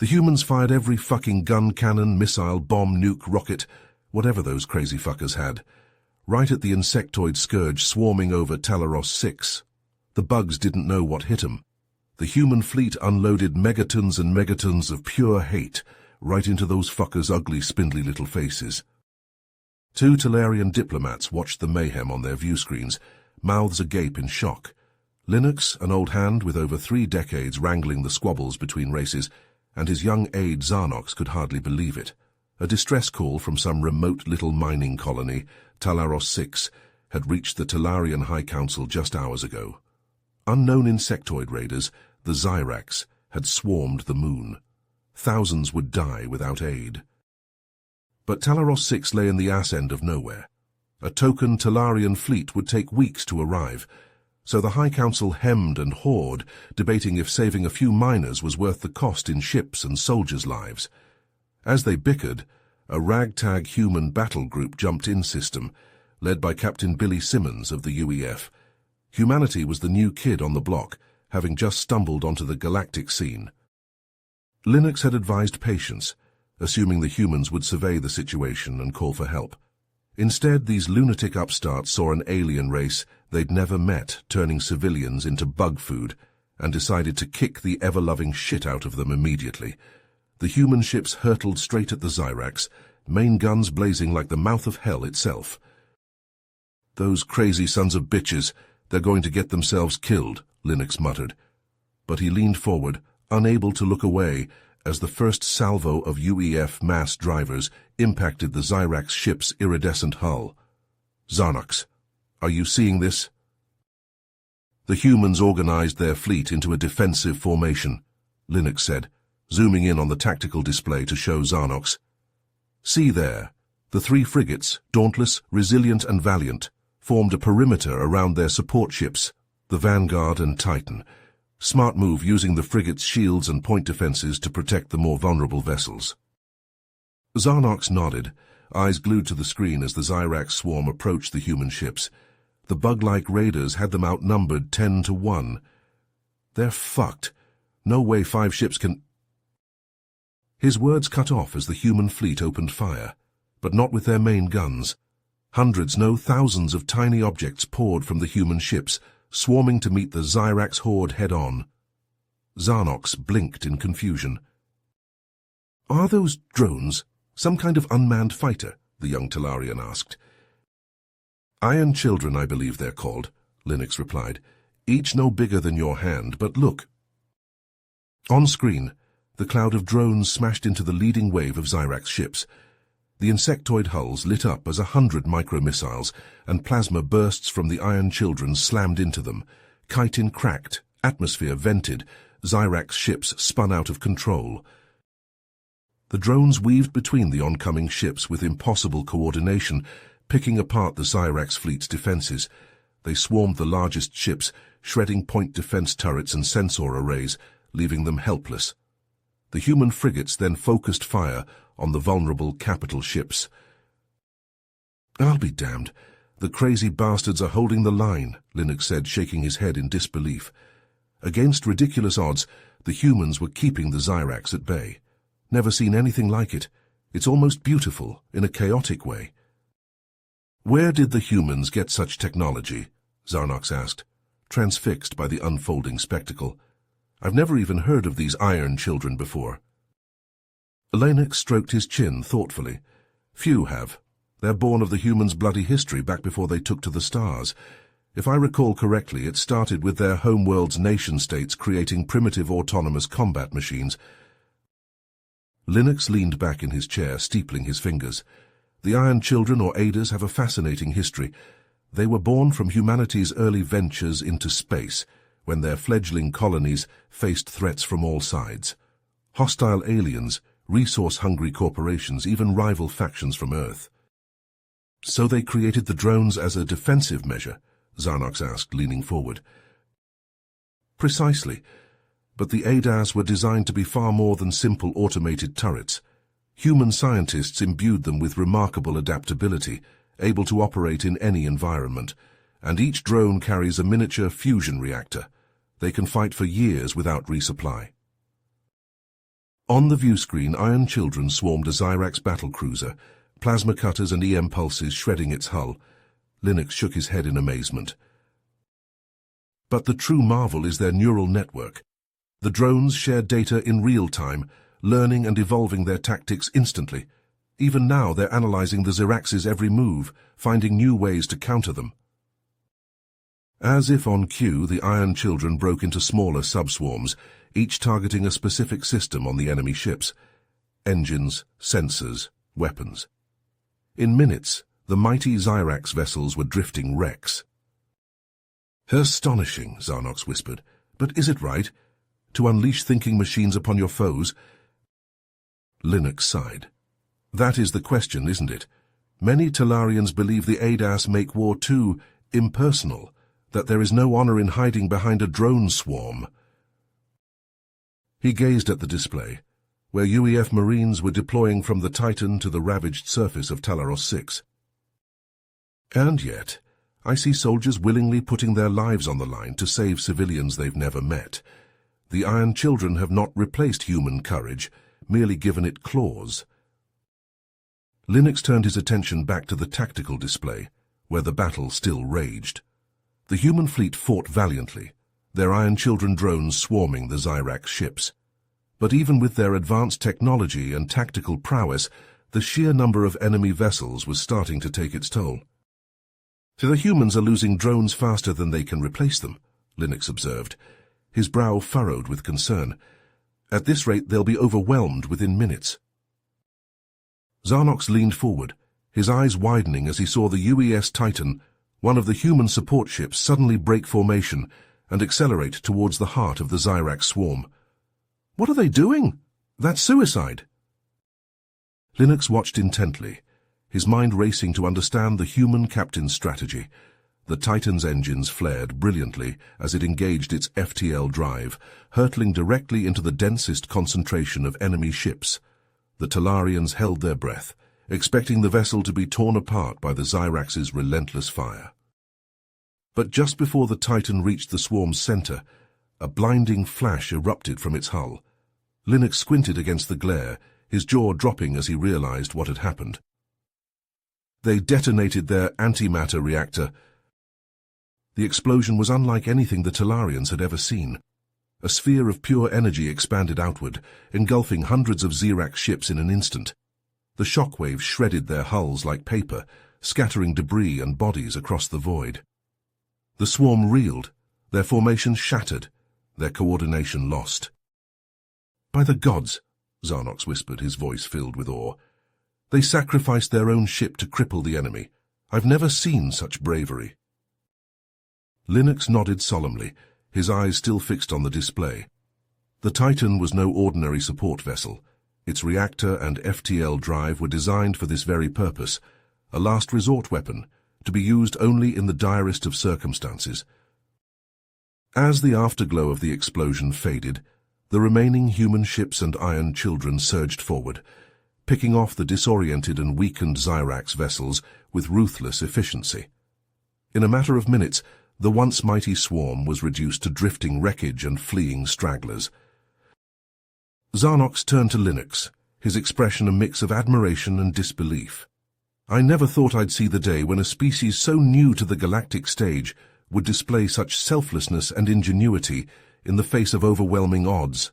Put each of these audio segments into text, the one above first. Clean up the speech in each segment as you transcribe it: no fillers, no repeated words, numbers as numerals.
The humans fired every fucking gun, cannon, missile, bomb, nuke, rocket, whatever those crazy fuckers had, right at the insectoid scourge swarming over Talaros 6. The bugs didn't know what hit 'em. The human fleet unloaded megatons and megatons of pure hate right into those fuckers' ugly, spindly little faces. Two Talarian diplomats watched the mayhem on their view screens, mouths agape in shock. Linux, an old hand with over 3 decades wrangling the squabbles between races, and his young aide Zarnox could hardly believe it. A distress call from some remote little mining colony, Talaros 6, had reached the Talarian High Council just hours ago. Unknown insectoid raiders, the Zyrax, had swarmed the moon. Thousands would die without aid. But Talaros 6 lay in the ass end of nowhere. A token Talarian fleet would take weeks to arrive, so the High Council hemmed and hawed, debating if saving a few miners was worth the cost in ships and soldiers' lives. As they bickered, a ragtag human battle group jumped in system, led by Captain Billy Simmons of the UEF. Humanity was the new kid on the block, having just stumbled onto the galactic scene. Linux had advised patience, assuming the humans would survey the situation and call for help. Instead, these lunatic upstarts saw an alien race they'd never met turning civilians into bug food and decided to kick the ever-loving shit out of them immediately. The human ships hurtled straight at the Zyrax, main guns blazing like the mouth of hell itself. "Those crazy sons of bitches, they're going to get themselves killed," Linux muttered. But he leaned forward, unable to look away, as the first salvo of UEF mass drivers impacted the Zyrax ship's iridescent hull. "Zarnox, are you seeing this?" The humans organized their fleet into a defensive formation, Linux said, zooming in on the tactical display to show Zarnox. "See there, the 3 frigates, Dauntless, Resilient and Valiant, formed a perimeter around their support ships, the Vanguard and Titan. Smart move using the frigate's shields and point defenses to protect the more vulnerable vessels." Zarnox nodded, eyes glued to the screen as the Zyrax swarm approached the human ships. The bug-like raiders had them outnumbered 10 to 1. "They're fucked. No way 5 ships can—" His words cut off as the human fleet opened fire, but not with their main guns. Hundreds, no thousands of tiny objects poured from the human ships, swarming to meet the Zyrax horde head-on. Zarnox blinked in confusion. "Are those drones some kind of unmanned fighter?" the young Talarian asked. "Iron Children, I believe they're called," Linux replied. "Each no bigger than your hand, but look." On screen, the cloud of drones smashed into the leading wave of Zyrax ships. The insectoid hulls lit up as 100 micromissiles, and plasma bursts from the Iron Children slammed into them. Chitin cracked, atmosphere vented, Zyrax ships spun out of control. The drones weaved between the oncoming ships with impossible coordination, picking apart the Zyrax fleet's defenses. They swarmed the largest ships, shredding point defense turrets and sensor arrays, leaving them helpless. The human frigates then focused fire on the vulnerable capital ships. "I'll be damned. The crazy bastards are holding the line," Linux said, shaking his head in disbelief. Against ridiculous odds, the humans were keeping the Zyrax at bay. Never seen anything like it. It's almost beautiful, in a chaotic way. "Where did the humans get such technology?" Zarnox asked, transfixed by the unfolding spectacle. "I've never even heard of these Iron Children before." Linux stroked his chin thoughtfully. "Few have. They're born of the humans' bloody history back before they took to the stars. If I recall correctly, it started with their homeworld's nation-states creating primitive autonomous combat machines." Linux leaned back in his chair, steepling his fingers. "The Iron Children, or Aiders, have a fascinating history. They were born from humanity's early ventures into space, when their fledgling colonies faced threats from all sides. Hostile aliens, resource-hungry corporations, even rival factions from Earth." "So they created the drones as a defensive measure?" Zarnox asked, leaning forward. "Precisely. But the ADAS were designed to be far more than simple automated turrets. Human scientists imbued them with remarkable adaptability, able to operate in any environment, and each drone carries a miniature fusion reactor. They can fight for years without resupply." On the view screen, Iron Children swarmed a Zyrax battlecruiser, plasma cutters and EM pulses shredding its hull. Linux shook his head in amazement. But the true marvel is their neural network. The drones share data in real time, learning and evolving their tactics instantly. Even now, they're analyzing the Zyrax's every move, finding new ways to counter them. As if on cue, the Iron Children broke into smaller subswarms, each targeting a specific system on the enemy ships. Engines, sensors, weapons. In minutes, the mighty Zyrax vessels were drifting wrecks. "Astonishing," Zarnox whispered. "But is it right? To unleash thinking machines upon your foes?" Linux sighed. "That is the question, isn't it? Many Talarians believe the ADAS make war too impersonal, that there is no honor in hiding behind a drone swarm." He gazed at the display, where UEF Marines were deploying from the Titan to the ravaged surface of Talaros 6. "And yet, I see soldiers willingly putting their lives on the line to save civilians they've never met. The Iron Children have not replaced human courage, merely given it claws." Linux turned his attention back to the tactical display, where the battle still raged. The human fleet fought valiantly, their Iron Children drones swarming the Zyrax ships. But even with their advanced technology and tactical prowess, the sheer number of enemy vessels was starting to take its toll. "The humans are losing drones faster than they can replace them," Linux observed, his brow furrowed with concern. "At this rate, they'll be overwhelmed within minutes." Zarnox leaned forward, his eyes widening as he saw the UES Titan, one of the human support ships, suddenly break formation and accelerate towards the heart of the Zyrax swarm. "What are they doing? That's suicide!" Linux watched intently, his mind racing to understand the human captain's strategy. The Titan's engines flared brilliantly as it engaged its FTL drive, hurtling directly into the densest concentration of enemy ships. The Talarians held their breath, expecting the vessel to be torn apart by the Zyrax's relentless fire. But just before the Titan reached the swarm's center, a blinding flash erupted from its hull. Linux squinted against the glare, his jaw dropping as he realized what had happened. They detonated their antimatter reactor. The explosion was unlike anything the Talarians had ever seen. A sphere of pure energy expanded outward, engulfing hundreds of Zyrax ships in an instant. The shockwaves shredded their hulls like paper, scattering debris and bodies across the void. The swarm reeled, their formation shattered, their coordination lost. "By the gods," Zarnox whispered, his voice filled with awe. "They sacrificed their own ship to cripple the enemy. I've never seen such bravery." Linux nodded solemnly, his eyes still fixed on the display. The Titan was no ordinary support vessel. Its reactor and FTL drive were designed for this very purpose, a last resort weapon, to be used only in the direst of circumstances. As the afterglow of the explosion faded, the remaining human ships and Iron Children surged forward, picking off the disoriented and weakened Zyrax vessels with ruthless efficiency. In a matter of minutes, the once mighty swarm was reduced to drifting wreckage and fleeing stragglers. Zarnox turned to Linux, his expression a mix of admiration and disbelief. "I never thought I'd see the day when a species so new to the galactic stage would display such selflessness and ingenuity in the face of overwhelming odds."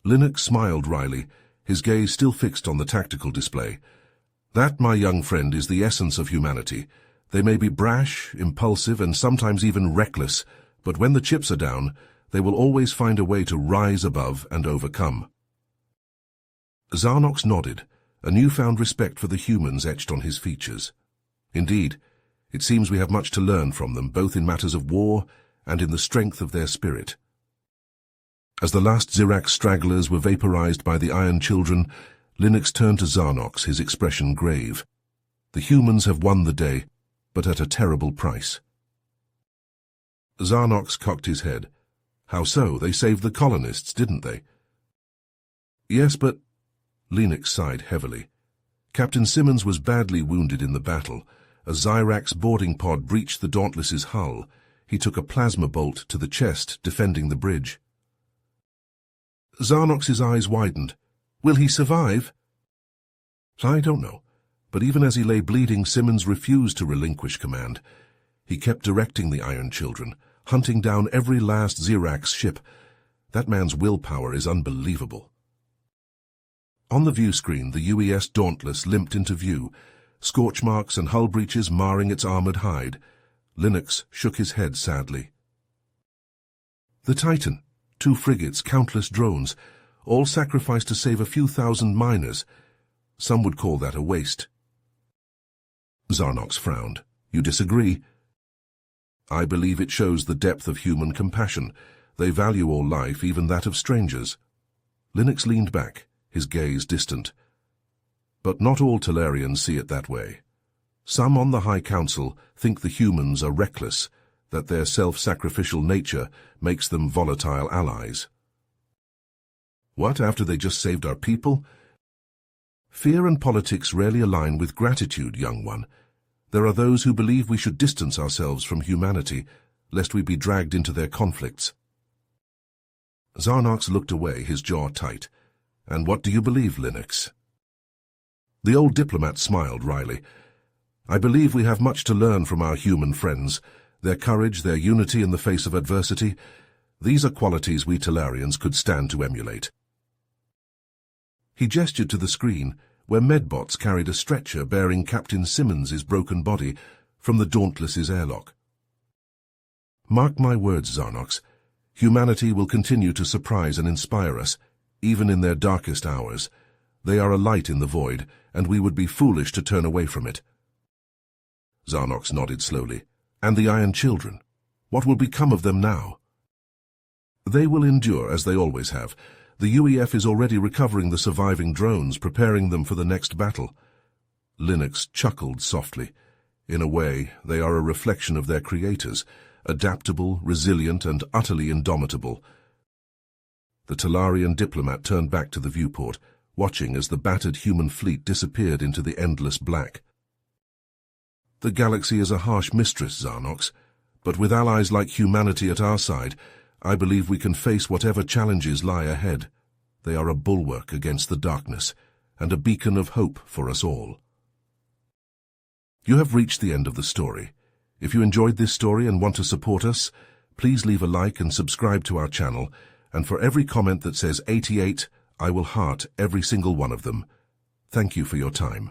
Linux smiled wryly, his gaze still fixed on the tactical display. "That, my young friend, is the essence of humanity. They may be brash, impulsive, and sometimes even reckless, but when the chips are down, they will always find a way to rise above and overcome." Zarnox nodded, a newfound respect for the humans etched on his features. "Indeed, it seems we have much to learn from them, both in matters of war and in the strength of their spirit." As the last Zyrax stragglers were vaporized by the Iron Children, Linux turned to Zarnox, his expression grave. "The humans have won the day, but at a terrible price." Zarnox cocked his head. "How so? They saved the colonists, didn't they?" "Yes, but—" Linux sighed heavily. "Captain Simmons was badly wounded in the battle. A Zyrax boarding pod breached the Dauntless's hull. He took a plasma bolt to the chest, defending the bridge." Zarnox's eyes widened. Will he survive? I don't know, but even as he lay bleeding, Simmons refused to relinquish command. He kept directing the Iron Children, hunting down every last Xerax ship. That man's willpower is unbelievable. On the view screen, the UES Dauntless limped into view, scorch marks and hull breaches marring its armored hide. Linux shook his head sadly. The Titan, 2 frigates, countless drones, all sacrificed to save a few thousand miners. Some would call that a waste. Zarnox frowned. You disagree? I believe it shows the depth of human compassion. They value all life, even that of strangers. Linux leaned back, his gaze distant. But not all Talarians see it that way. Some on the High Council think the humans are reckless, that their self-sacrificial nature makes them volatile allies. What, after they just saved our people? Fear and politics rarely align with gratitude, young one. There are those who believe we should distance ourselves from humanity, lest we be dragged into their conflicts. Zarnox looked away, his jaw tight. And what do you believe, Linux? The old diplomat smiled wryly. I believe we have much to learn from our human friends. Their courage, their unity in the face of adversity. These are qualities we Talarians could stand to emulate. He gestured to the screen, where medbots carried a stretcher bearing Captain Simmons's broken body from the Dauntless's airlock. Mark my words, Zarnox. Humanity will continue to surprise and inspire us, even in their darkest hours. They are a light in the void, and we would be foolish to turn away from it. Zarnox nodded slowly. And the Iron Children? What will become of them now? They will endure, as they always have. The UEF is already recovering the surviving drones, preparing them for the next battle. Linux chuckled softly. In a way, they are a reflection of their creators, adaptable, resilient, and utterly indomitable. The Talarian diplomat turned back to the viewport, watching as the battered human fleet disappeared into the endless black. The galaxy is a harsh mistress, Zarnox, but with allies like humanity at our side, I believe we can face whatever challenges lie ahead. They are a bulwark against the darkness, and a beacon of hope for us all. You have reached the end of the story. If you enjoyed this story and want to support us, please leave a like and subscribe to our channel, and for every comment that says 88, I will heart every single one of them. Thank you for your time.